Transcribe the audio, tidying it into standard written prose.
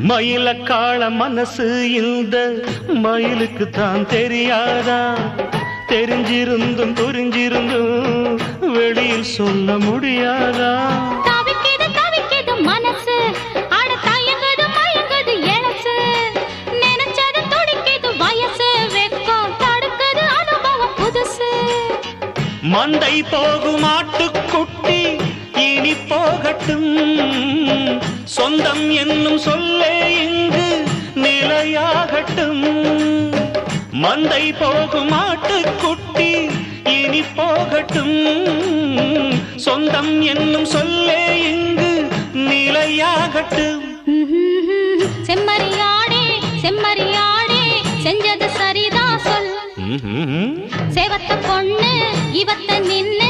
மயில காள மனசு இந்த மயிலுக்கு தான் தெரியாதா? தெரிஞ்சிருந்தும் புரிஞ்சிருந்தும் வெளியில் சொல்ல முடியாதா? தவிக்குது தவிக்குது மனசு, அட தயங்குது மயங்குது எழசு, நினைச்சது துடிக்குது வயசு, வெக்கம் தடுக்குது அனுபவம் புதுசு. மந்தை போகும் ஆட்டுக்குட்டி இனி போகட்டும், சொந்தம் என்னும் சொல்லே இங்கு நிலையாகட்டும். மந்தை போகும் ஆட்டுக்குட்டி இனி போகட்டும், சொந்தம் என்னும் சொல்லே இங்கு நிலையாகட்டும். செம்மறியாடே செம்மறியாடே செஞ்சது சரிதான் சொல், சேவத்த பொண்ணு இவத்த நின்னு